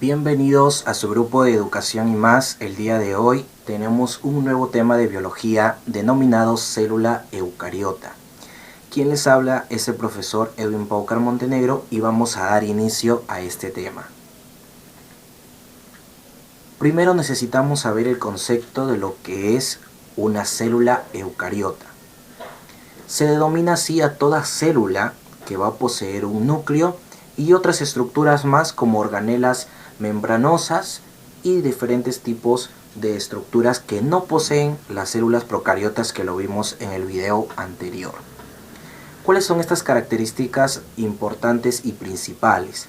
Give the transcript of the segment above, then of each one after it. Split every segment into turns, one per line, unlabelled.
Bienvenidos a su grupo de Educación y Más. El día de hoy tenemos un nuevo tema de biología denominado célula eucariota. Quien les habla es el profesor Edwin Paucar Montenegro y vamos a dar inicio a este tema. Primero necesitamos saber el concepto de lo que es una célula eucariota. Se denomina así a toda célula que va a poseer un núcleo y otras estructuras más como organelas membranosas y diferentes tipos de estructuras que no poseen las células procariotas que lo vimos en el video anterior. ¿Cuáles son estas características importantes y principales?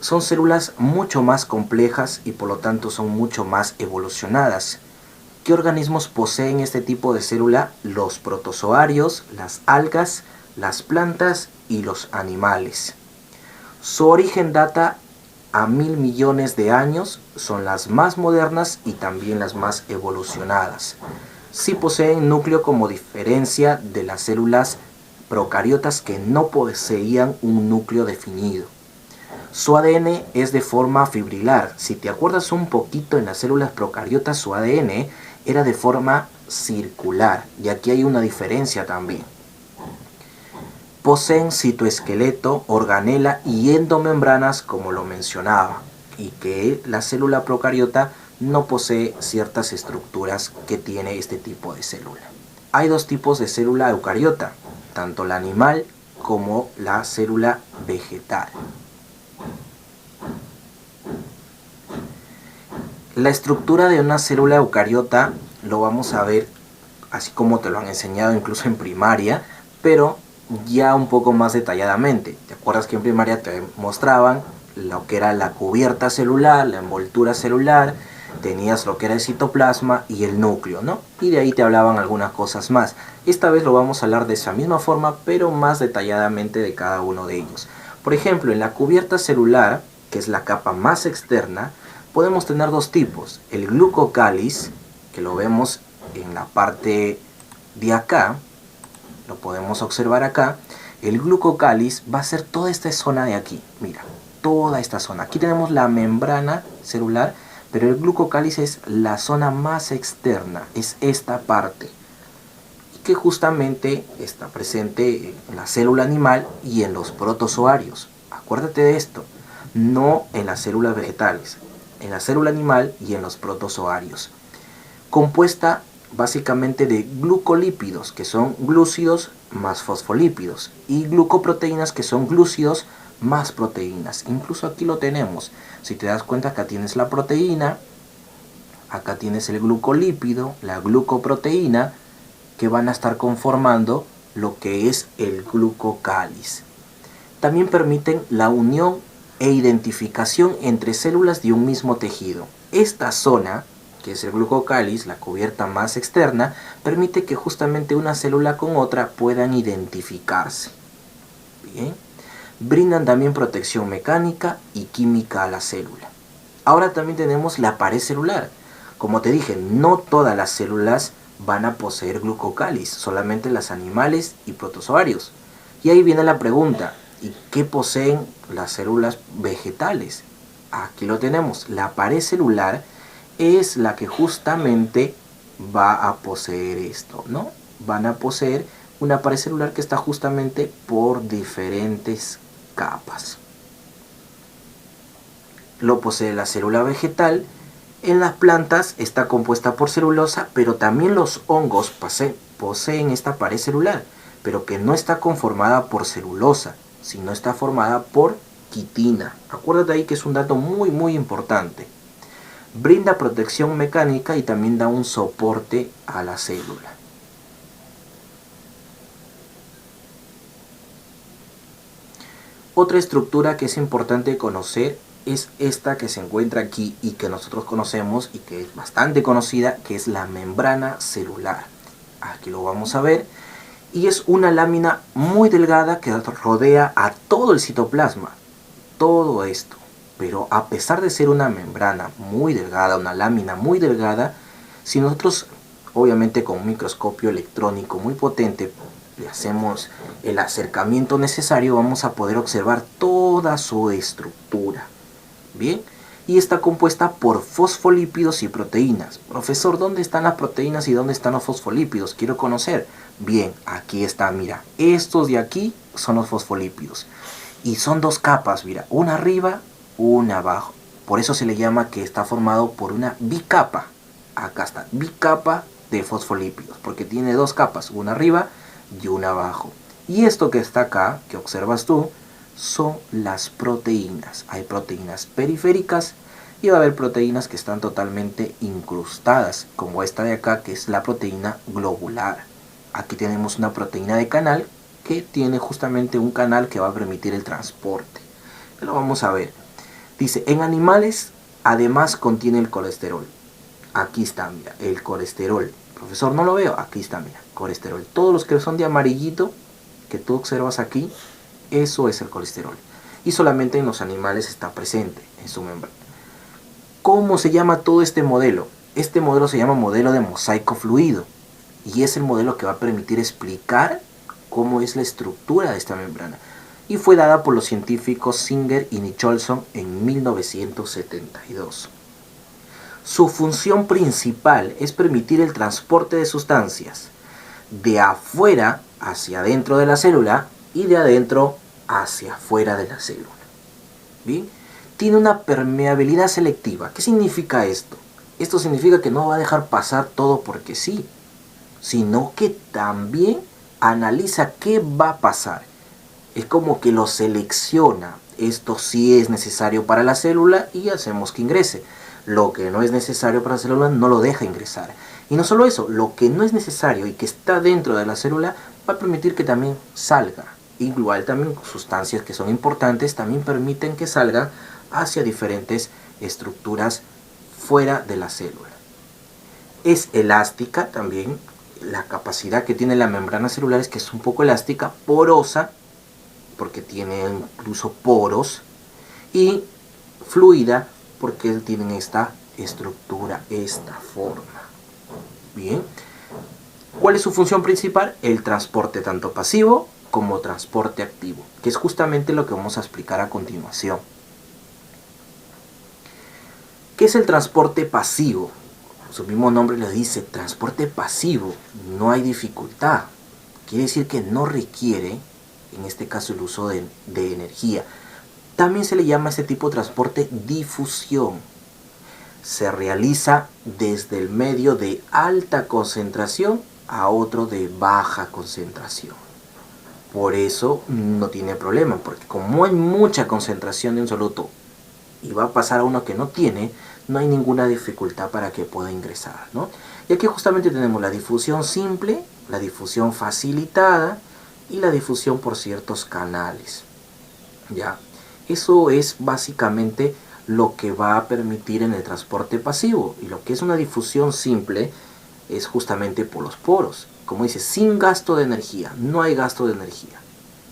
Son células mucho más complejas y por lo tanto son mucho más evolucionadas. ¿Qué organismos poseen este tipo de célula? Los protozoarios, las algas, las plantas y los animales. Su origen data a 1000 millones de años, son las más modernas y también las más evolucionadas. Sí poseen núcleo como diferencia de las células procariotas que no poseían un núcleo definido. Su ADN es de forma fibrilar. Si te acuerdas un poquito, en las células procariotas su ADN era de forma circular y aquí hay una diferencia también. Poseen citoesqueleto, organela y endomembranas como lo mencionaba, y que la célula procariota no posee ciertas estructuras que tiene este tipo de célula. Hay dos tipos de célula eucariota, tanto la animal como la célula vegetal. La estructura de una célula eucariota lo vamos a ver así como te lo han enseñado incluso en primaria, pero ya un poco más detalladamente. ¿Te acuerdas que en primaria te mostraban lo que era la cubierta celular, la envoltura celular, tenías lo que era el citoplasma y el núcleo, ¿no? Y de ahí te hablaban algunas cosas más. Esta vez lo vamos a hablar de esa misma forma, pero más detalladamente de cada uno de ellos. Por ejemplo, en la cubierta celular, que es la capa más externa, podemos tener dos tipos. El glucocáliz, que lo vemos en la parte de acá, lo podemos observar acá. El glucocáliz va a ser toda esta zona de aquí, mira, toda esta zona. Aquí tenemos la membrana celular, pero el glucocáliz es la zona más externa, es esta parte, y que justamente está presente en la célula animal y en los protozoarios. Acuérdate de esto, no en las células vegetales, en la célula animal y en los protozoarios. Compuesta básicamente de glucolípidos, que son glúcidos más fosfolípidos, y glucoproteínas, que son glúcidos más proteínas. Incluso aquí lo tenemos. Si te das cuenta, acá tienes la proteína, acá tienes el glucolípido, la glucoproteína, que van a estar conformando lo que es el glucocáliz. También permiten la unión e identificación entre células de un mismo tejido. Esta zona, que es el glucocáliz, la cubierta más externa, permite que justamente una célula con otra puedan identificarse. Bien. Brindan también protección mecánica y química a la célula. Ahora también tenemos la pared celular. Como te dije, no todas las células van a poseer glucocáliz, solamente las animales y protozoarios. Y ahí viene la pregunta, ¿y qué poseen las células vegetales? Aquí lo tenemos, la pared celular es la que justamente va a poseer esto, ¿no? Van a poseer una pared celular que está justamente por diferentes capas. Lo posee la célula vegetal. En las plantas está compuesta por celulosa, pero también los hongos poseen esta pared celular, pero que no está conformada por celulosa, sino está formada por quitina. Acuérdate ahí que es un dato muy importante. Brinda protección mecánica y también da un soporte a la célula. Otra estructura que es importante conocer es esta que se encuentra aquí y que nosotros conocemos y que es bastante conocida, que es la membrana celular. Aquí lo vamos a ver. Y es una lámina muy delgada que rodea a todo el citoplasma. Todo esto. Pero a pesar de ser una membrana muy delgada, una lámina muy delgada, si nosotros, obviamente con un microscopio electrónico muy potente, le hacemos el acercamiento necesario, vamos a poder observar toda su estructura. Bien, y está compuesta por fosfolípidos y proteínas. Profesor, ¿dónde están las proteínas y dónde están los fosfolípidos? Quiero conocer. Bien, aquí está, mira, estos de aquí son los fosfolípidos. Y son dos capas, mira, una arriba, una abajo. Por eso se le llama que está formado por una bicapa. Acá está, bicapa de fosfolípidos, porque tiene dos capas, una arriba y una abajo. Y esto que está acá, que observas tú, son las proteínas. Hay proteínas periféricas y va a haber proteínas que están totalmente incrustadas, como esta de acá, que es la proteína globular. Aquí tenemos una proteína de canal que tiene justamente un canal que va a permitir el transporte. Lo vamos a ver. Dice, en animales además contiene el colesterol. Aquí está, mira, el colesterol. Profesor, no lo veo. Aquí está, mira, colesterol. Todos los que son de amarillito, que tú observas aquí, eso es el colesterol. Y solamente en los animales está presente en su membrana. ¿Cómo se llama todo este modelo? Este modelo se llama modelo de mosaico fluido. Y es el modelo que va a permitir explicar cómo es la estructura de esta membrana. Y fue dada por los científicos Singer y Nicholson en 1972. Su función principal es permitir el transporte de sustancias de afuera hacia adentro de la célula y de adentro hacia afuera de la célula. ¿Bien? Tiene una permeabilidad selectiva. ¿Qué significa esto? Esto significa que no va a dejar pasar todo porque sí, sino que también analiza qué va a pasar. Es como que lo selecciona. Esto sí es necesario para la célula y hacemos que ingrese. Lo que no es necesario para la célula no lo deja ingresar. Y no solo eso, lo que no es necesario y que está dentro de la célula va a permitir que también salga. Igual también sustancias que son importantes también permiten que salgan hacia diferentes estructuras fuera de la célula. Es elástica también. La capacidad que tiene la membrana celular es que es un poco elástica, porosa, porque tiene incluso poros, y fluida, porque tienen esta estructura, esta forma. Bien, ¿cuál es su función principal? El transporte tanto pasivo como transporte activo, que es justamente lo que vamos a explicar a continuación. ¿Qué es el transporte pasivo? Su mismo nombre le dice, transporte pasivo, no hay dificultad. Quiere decir que no requiere, en este caso, el uso de energía. También se le llama a este tipo de transporte difusión. Se realiza desde el medio de alta concentración a otro de baja concentración. Por eso no tiene problema, porque como hay mucha concentración de un soluto y va a pasar a uno que no tiene, no hay ninguna dificultad para que pueda ingresar, ¿no? Y aquí justamente tenemos la difusión simple, la difusión facilitada y la difusión por ciertos canales. ¿Ya? Eso es básicamente lo que va a permitir en el transporte pasivo. Y lo que es una difusión simple es justamente por los poros. Como dice, sin gasto de energía, no hay gasto de energía.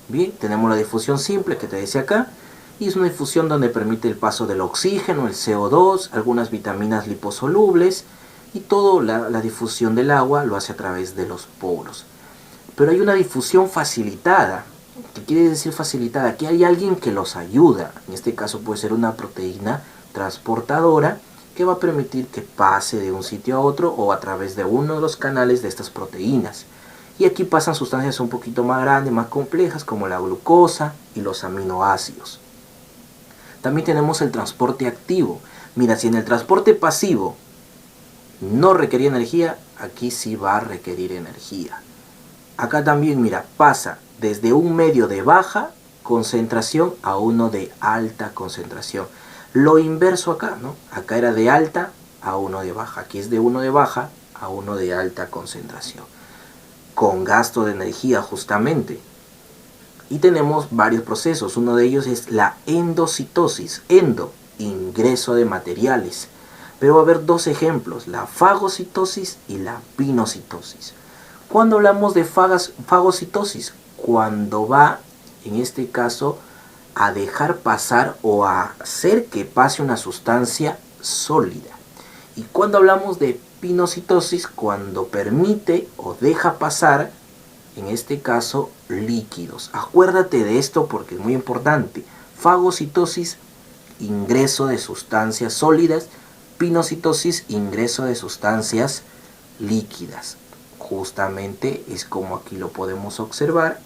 Bien, tenemos la difusión simple que te decía acá. Y es una difusión donde permite el paso del oxígeno, el CO2, algunas vitaminas liposolubles y toda la difusión del agua lo hace a través de los poros. Pero hay una difusión facilitada. ¿Qué quiere decir facilitada? Aquí hay alguien que los ayuda. En este caso puede ser una proteína transportadora que va a permitir que pase de un sitio a otro o a través de uno de los canales de estas proteínas. Y aquí pasan sustancias un poquito más grandes, más complejas, como la glucosa y los aminoácidos. También tenemos el transporte activo. Mira, si en el transporte pasivo no requería energía, aquí sí va a requerir energía. Acá también, mira, pasa desde un medio de baja concentración a uno de alta concentración. Lo inverso acá, ¿no? Acá era de alta a uno de baja. Aquí es de uno de baja a uno de alta concentración. Con gasto de energía justamente. Y tenemos varios procesos. Uno de ellos es la endocitosis. Endo, ingreso de materiales. Pero va a haber dos ejemplos, la fagocitosis y la pinocitosis. Cuando hablamos de fagocitosis, cuando va, en este caso, a dejar pasar o a hacer que pase una sustancia sólida. Y cuando hablamos de pinocitosis, cuando permite o deja pasar, en este caso, líquidos. Acuérdate de esto porque es muy importante. Fagocitosis ingreso de sustancias sólidas, pinocitosis, ingreso de sustancias líquidas. Justamente es como aquí lo podemos observar.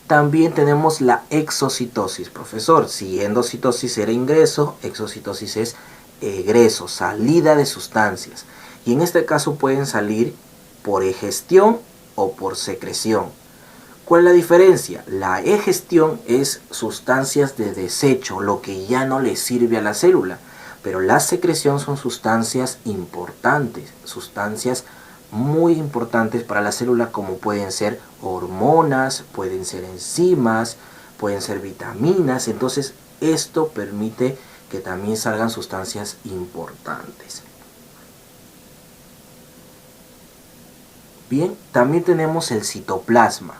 También tenemos la exocitosis, profesor. Si endocitosis era ingreso, exocitosis es egreso, salida de sustancias. Y en este caso pueden salir por egestión o por secreción. ¿Cuál es la diferencia? La egestión es sustancias de desecho, lo que ya no le sirve a la célula. Pero la secreción son sustancias importantes, sustancias muy importantes para la célula, como pueden ser hormonas, pueden ser enzimas, pueden ser vitaminas. Entonces esto permite que también salgan sustancias importantes. Bien, también tenemos el citoplasma.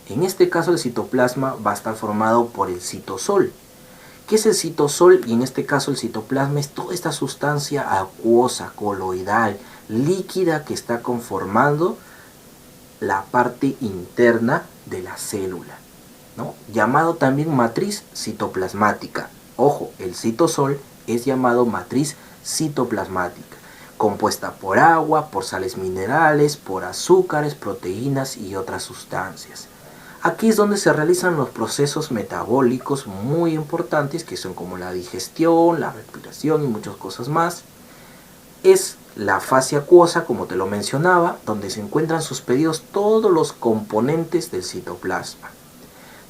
En este caso el citoplasma va a estar formado por el citosol. ¿Qué es el citosol? Y en este caso el citoplasma es toda esta sustancia acuosa, coloidal, líquida que está conformando la parte interna de la célula, ¿no? Llamado también matriz citoplasmática. Ojo, el citosol es llamado matriz citoplasmática, compuesta por agua, por sales minerales, por azúcares, proteínas y otras sustancias. Aquí es donde se realizan los procesos metabólicos muy importantes, que son como la digestión, la respiración y muchas cosas más. Es la fase acuosa, como te lo mencionaba, donde se encuentran suspendidos todos los componentes del citoplasma.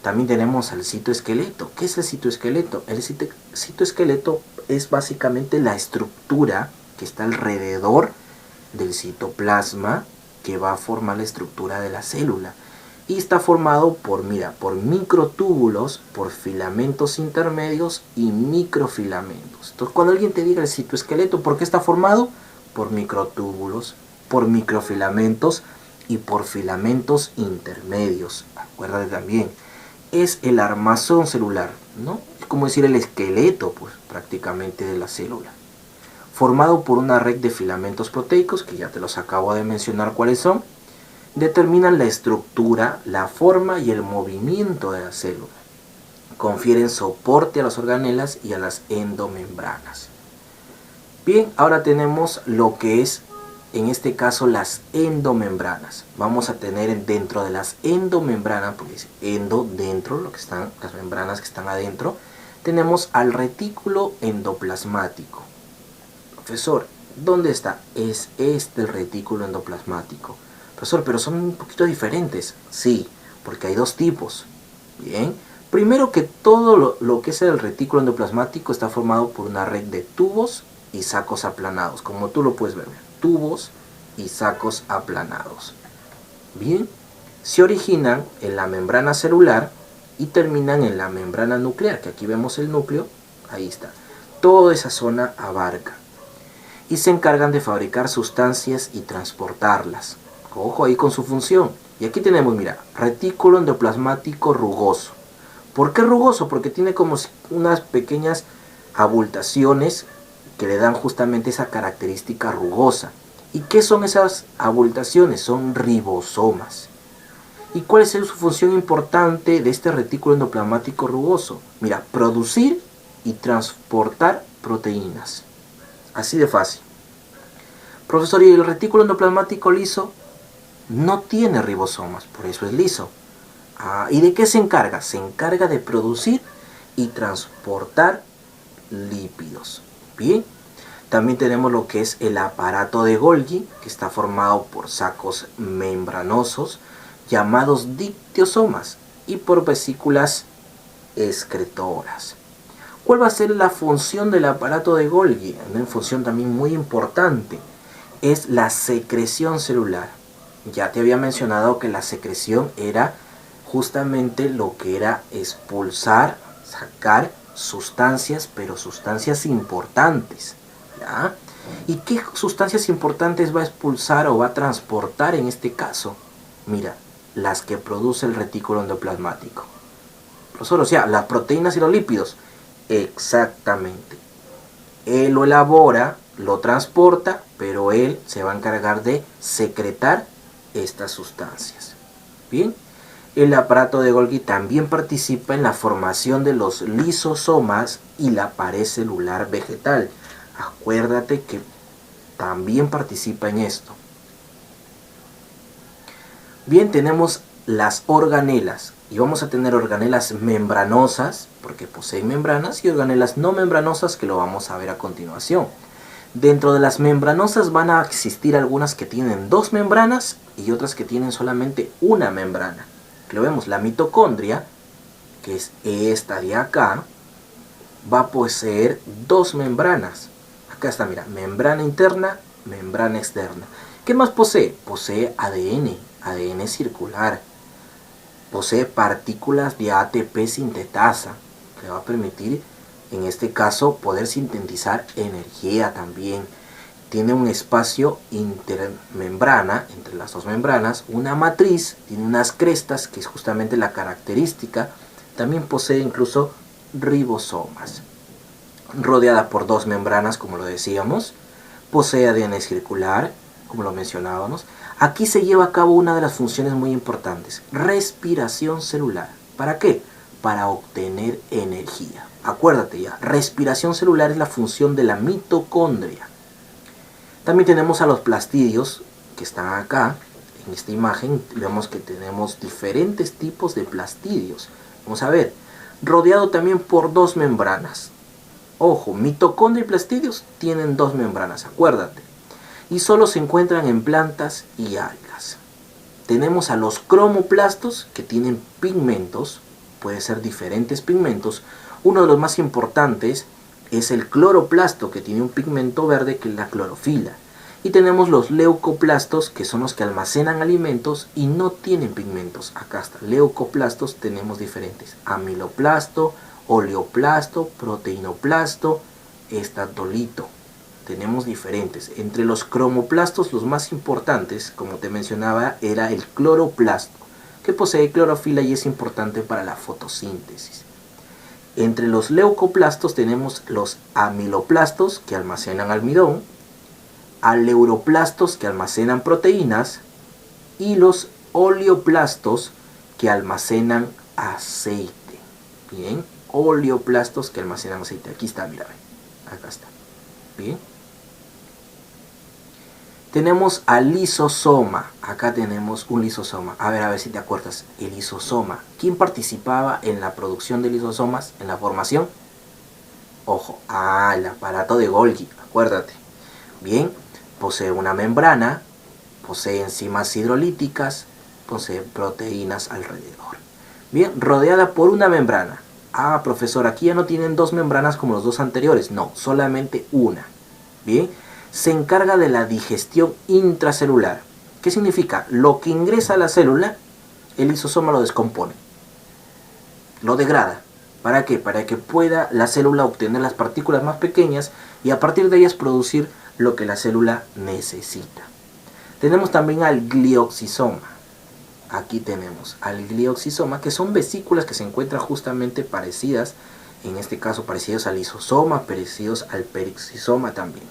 También tenemos el citoesqueleto. ¿Qué es el citoesqueleto? El citoesqueleto es básicamente la estructura que está alrededor del citoplasma, que va a formar la estructura de la célula. Y está formado por microtúbulos, por filamentos intermedios y microfilamentos. Entonces, cuando alguien te diga el citoesqueleto, ¿por qué está formado? Por microtúbulos, por microfilamentos y por filamentos intermedios. Acuérdate también, es el armazón celular, ¿no? Es como decir el esqueleto, pues, prácticamente de la célula. Formado por una red de filamentos proteicos, que ya te los acabo de mencionar cuáles son, determinan la estructura, la forma y el movimiento de la célula. Confieren soporte a las organelas y a las endomembranas. Bien, ahora tenemos lo que es, en este caso, las endomembranas. Vamos a tener dentro de las endomembranas, porque es endo, dentro, lo que están, las membranas que están adentro, tenemos al retículo endoplasmático. Profesor, ¿dónde está? Es este el retículo endoplasmático. Profesor, pero son un poquito diferentes. Sí, porque hay dos tipos. Bien. Primero que todo lo que es el retículo endoplasmático está formado por una red de tubos y sacos aplanados. Como tú lo puedes ver. Tubos y sacos aplanados. Bien. Se originan en la membrana celular y terminan en la membrana nuclear. Que aquí vemos el núcleo. Ahí está. Toda esa zona abarca. Y se encargan de fabricar sustancias y transportarlas. Ojo ahí con su función. Y aquí tenemos, mira, retículo endoplasmático rugoso. ¿Por qué rugoso? Porque tiene como unas pequeñas abultaciones que le dan justamente esa característica rugosa. ¿Y qué son esas abultaciones? Son ribosomas. ¿Y cuál es su función importante de este retículo endoplasmático rugoso? Mira, producir y transportar proteínas. Así de fácil. Profesor, ¿y el retículo endoplasmático liso? No tiene ribosomas, por eso es liso. ¿Y de qué se encarga? Se encarga de producir y transportar lípidos. Bien. También tenemos lo que es el aparato de Golgi, que está formado por sacos membranosos llamados dictiosomas y por vesículas excretoras. ¿Cuál va a ser la función del aparato de Golgi? Una función también muy importante. Es la secreción celular. Ya te había mencionado que la secreción era justamente lo que era expulsar, sacar sustancias, pero sustancias importantes. ¿Ya? ¿Y qué sustancias importantes va a expulsar o va a transportar en este caso? Mira, las que produce el retículo endoplasmático. O sea, las proteínas y los lípidos. Exactamente. Él lo elabora, lo transporta, pero él se va a encargar de secretar estas sustancias. Bien, El aparato de Golgi también participa en la formación de los lisosomas y la pared celular vegetal. Acuérdate que también participa en esto. Bien, tenemos las organelas y vamos a tener organelas membranosas porque poseen membranas y organelas no membranosas que lo vamos a ver a continuación. Dentro de las membranosas van a existir algunas que tienen dos membranas y otras que tienen solamente una membrana. Lo vemos, la mitocondria, que es esta de acá, va a poseer dos membranas. Acá está, mira, membrana interna, membrana externa. ¿Qué más posee? Posee ADN, ADN circular. Posee partículas de ATP sintetasa, que le va a permitir, en este caso, poder sintetizar energía también. Tiene un espacio intermembrana, entre las dos membranas, una matriz, tiene unas crestas, que es justamente la característica. También posee incluso ribosomas. Rodeada por dos membranas, como lo decíamos. Posee ADN circular, como lo mencionábamos. Aquí se lleva a cabo una de las funciones muy importantes, respiración celular. ¿Para qué? Para obtener energía. Acuérdate ya, respiración celular es la función de la mitocondria. También tenemos a los plastidios que están acá. En esta imagen vemos que tenemos diferentes tipos de plastidios. Vamos a ver, rodeado también por dos membranas. Ojo, mitocondria y plastidios tienen dos membranas, acuérdate. Y solo se encuentran en plantas y algas. Tenemos a los cromoplastos que tienen pigmentos, puede ser diferentes pigmentos. Uno de los más importantes es el cloroplasto, que tiene un pigmento verde que es la clorofila. Y tenemos los leucoplastos, que son los que almacenan alimentos y no tienen pigmentos. Acá está, leucoplastos tenemos diferentes. Amiloplasto, oleoplasto, proteinoplasto, estatolito. Tenemos diferentes. Entre los cromoplastos, los más importantes, como te mencionaba, era el cloroplasto, que posee clorofila y es importante para la fotosíntesis. Entre los leucoplastos tenemos los amiloplastos, que almacenan almidón, aleuroplastos, que almacenan proteínas, y los oleoplastos, que almacenan aceite. Bien, oleoplastos que almacenan aceite. Aquí está, mira, acá está. Bien. Tenemos al lisosoma. Acá tenemos un lisosoma. A ver si te acuerdas. El lisosoma. ¿Quién participaba en la producción de lisosomas? En la formación. Ojo. El aparato de Golgi. Acuérdate. Bien. Posee una membrana. Posee enzimas hidrolíticas. Posee proteínas alrededor. Bien. Rodeada por una membrana. Profesor, aquí ya no tienen dos membranas como los dos anteriores. No, solamente una. Bien. Se encarga de la digestión intracelular. ¿Qué significa? Lo que ingresa a la célula, el lisosoma lo descompone. Lo degrada. ¿Para qué? Para que pueda la célula obtener las partículas más pequeñas y a partir de ellas producir lo que la célula necesita. Tenemos también al glioxisoma. Aquí tenemos al glioxisoma, que son vesículas que se encuentran justamente parecidas, en este caso parecidos al lisosoma, parecidos al peroxisoma también.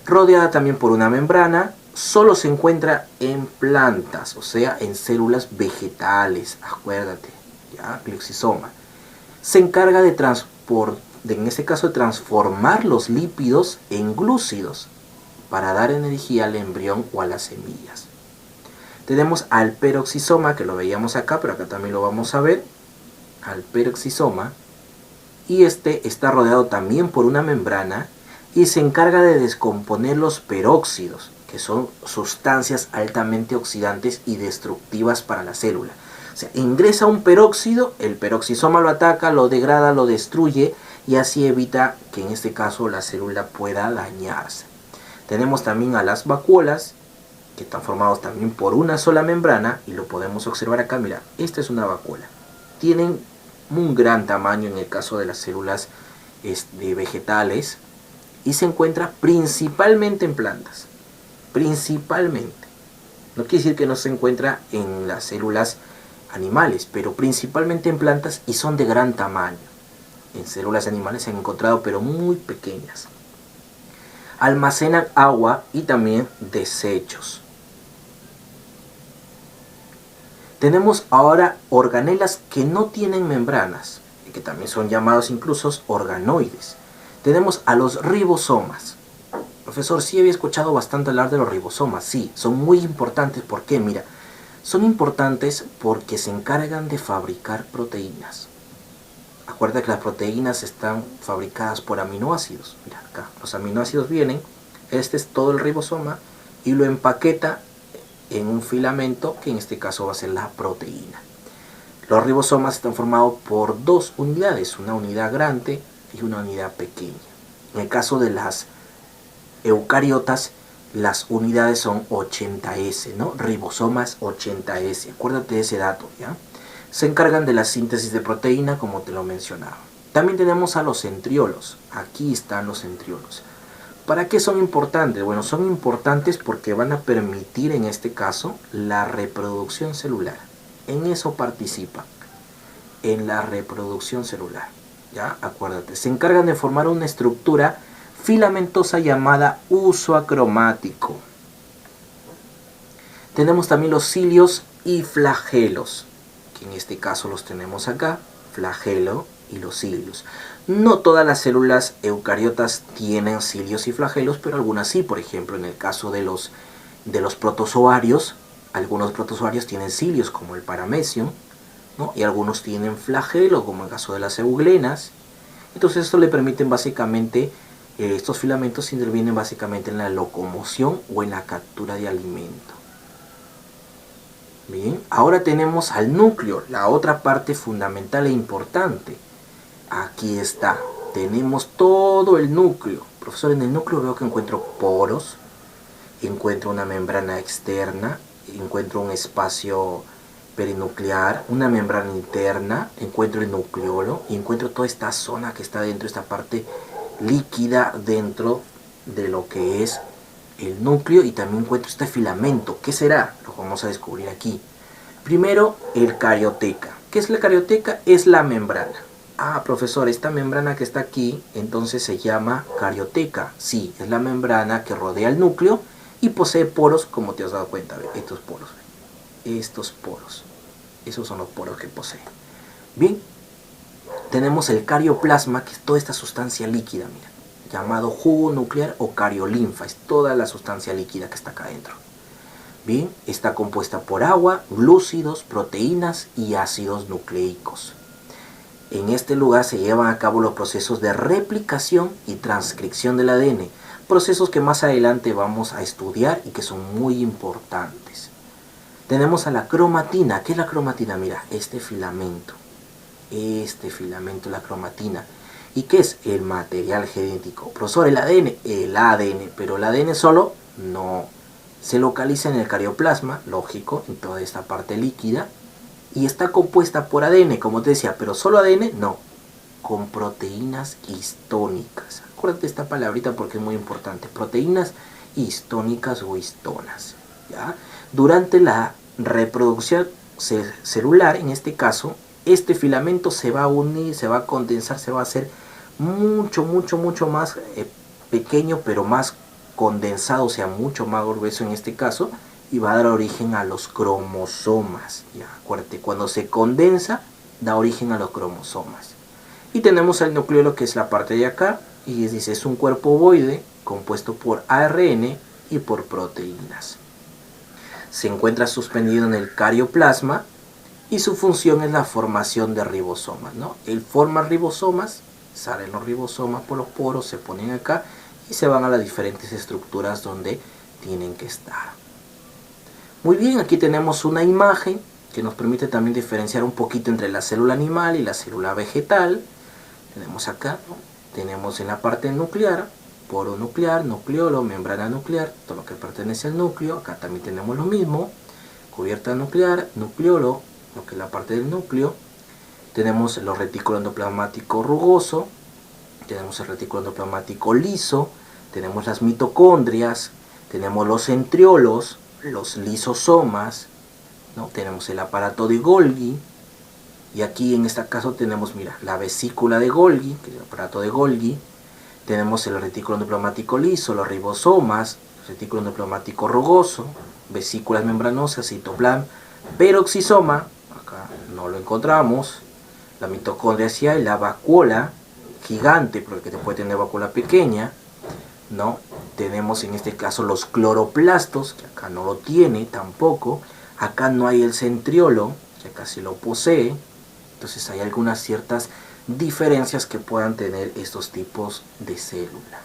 Rodeada también por una membrana, solo se encuentra en plantas, o sea, en células vegetales, acuérdate, ya, glioxisoma. Se encarga en este caso de transformar los lípidos en glúcidos para dar energía al embrión o a las semillas. Tenemos al peroxisoma, que lo veíamos acá, pero acá también lo vamos a ver, al peroxisoma, y este está rodeado también por una membrana y se encarga de descomponer los peróxidos, que son sustancias altamente oxidantes y destructivas para la célula. O sea, ingresa un peróxido, el peroxisoma lo ataca, lo degrada, lo destruye y así evita que en este caso la célula pueda dañarse. Tenemos también a las vacuolas, que están formados también por una sola membrana y lo podemos observar acá. Mira, esta es una vacuola. Tienen un gran tamaño en el caso de las células vegetales y se encuentra principalmente en plantas. Principalmente. No quiere decir que no se encuentra en las células animales, pero principalmente en plantas y son de gran tamaño. En células animales se han encontrado, pero muy pequeñas. Almacenan agua y también desechos. Tenemos ahora organelas que no tienen membranas, que también son llamados incluso organoides. Tenemos a los ribosomas. Profesor, sí había escuchado bastante hablar de los ribosomas. Sí, son muy importantes. ¿Por qué? Mira, son importantes porque se encargan de fabricar proteínas. Acuérdate que las proteínas están fabricadas por aminoácidos. Mira acá, los aminoácidos vienen, este es todo el ribosoma, y lo empaqueta en un filamento, que en este caso va a ser la proteína. Los ribosomas están formados por dos unidades, una unidad grande y una unidad pequeña. En el caso de las eucariotas, las unidades son 80S, ¿no? Ribosomas 80S, acuérdate de ese dato, ¿ya? Se encargan de la síntesis de proteína, como te lo mencionaba. También tenemos a los centriolos. Aquí están los centriolos. ¿Para qué son importantes? Bueno, son importantes porque van a permitir, en este caso, la reproducción celular. En eso participan, en la reproducción celular. ¿Ya? Acuérdate, se encargan de formar una estructura filamentosa llamada uso acromático. Tenemos también los cilios y flagelos, que en este caso los tenemos acá, flagelo y los cilios. No todas las células eucariotas tienen cilios y flagelos, pero algunas sí. Por ejemplo, en el caso de los protozoarios, algunos protozoarios tienen cilios, como el paramecium, ¿no? Y algunos tienen flagelo, como el caso de las euglenas. Entonces esto le permiten básicamente, estos filamentos intervienen básicamente en la locomoción o en la captura de alimento. Bien, ahora tenemos al núcleo, la otra parte fundamental e importante. Aquí está, tenemos todo el núcleo. Profesor, en el núcleo veo que encuentro poros, encuentro una membrana externa, encuentro un espacio perinuclear, una membrana interna, encuentro el nucleolo y encuentro toda esta zona que está dentro, esta parte líquida dentro de lo que es el núcleo, y también encuentro este filamento. ¿Qué será? Lo vamos a descubrir aquí. Primero, el carioteca. ¿Qué es la carioteca? Es la membrana. Ah, profesor, esta membrana que está aquí, entonces se llama carioteca. Sí, es la membrana que rodea el núcleo y posee poros, como te has dado cuenta. Estos poros. Estos poros. Esos son los poros que posee. Bien, tenemos el carioplasma, que es toda esta sustancia líquida, mira, llamado jugo nuclear o cariolinfa. Es toda la sustancia líquida que está acá adentro. Bien, está compuesta por agua, glúcidos, proteínas y ácidos nucleicos. En este lugar se llevan a cabo los procesos de replicación y transcripción del ADN, procesos que más adelante vamos a estudiar y que son muy importantes. Tenemos a la cromatina. ¿Qué es la cromatina? Mira, este filamento, la cromatina. ¿Y qué es? El material genético. Profesor, el ADN, pero el ADN solo no. Se localiza en el carioplasma, lógico, en toda esta parte líquida, y está compuesta por ADN, como te decía, pero solo ADN no, con proteínas histónicas. Acuérdate esta palabrita porque es muy importante, proteínas histónicas o histonas, ¿ya? Durante la reproducción celular, en este caso, este filamento se va a unir, se va a condensar, se va a hacer mucho más pequeño, pero más condensado, o sea, mucho más grueso en este caso, y va a dar origen a los cromosomas. Ya, acuérdate, cuando se condensa, da origen a los cromosomas. Y tenemos el nucleolo, que es la parte de acá, y dice, es un cuerpo ovoide compuesto por ARN y por proteínas. Se encuentra suspendido en el carioplasma y su función es la formación de ribosomas, ¿no? Él forma ribosomas, salen los ribosomas por los poros, se ponen acá y se van a las diferentes estructuras donde tienen que estar. Muy bien, aquí tenemos una imagen que nos permite también diferenciar un poquito entre la célula animal y la célula vegetal. Tenemos acá, ¿no? Tenemos en la parte nuclear, poro nuclear, nucleolo, membrana nuclear, todo lo que pertenece al núcleo. Acá también tenemos lo mismo, cubierta nuclear, nucleolo, lo que es la parte del núcleo. Tenemos el retículo endoplasmático rugoso, tenemos el retículo endoplasmático liso, tenemos las mitocondrias, tenemos los centriolos, los lisosomas, ¿no? Tenemos el aparato de Golgi, y aquí en este caso tenemos, mira, la vesícula de Golgi, que es el aparato de Golgi. Tenemos el retículo endoplasmático liso, los ribosomas, retículo endoplasmático rugoso, vesículas membranosas, citoplasma, peroxisoma, acá no lo encontramos. La mitocondria sí hay, la vacuola gigante, porque te puede tener vacuola pequeña, ¿no? Tenemos en este caso los cloroplastos, que acá no lo tiene tampoco. Acá no hay el centriolo, que acá sí lo posee. Entonces hay algunas ciertas diferencias que puedan tener estos tipos de célula.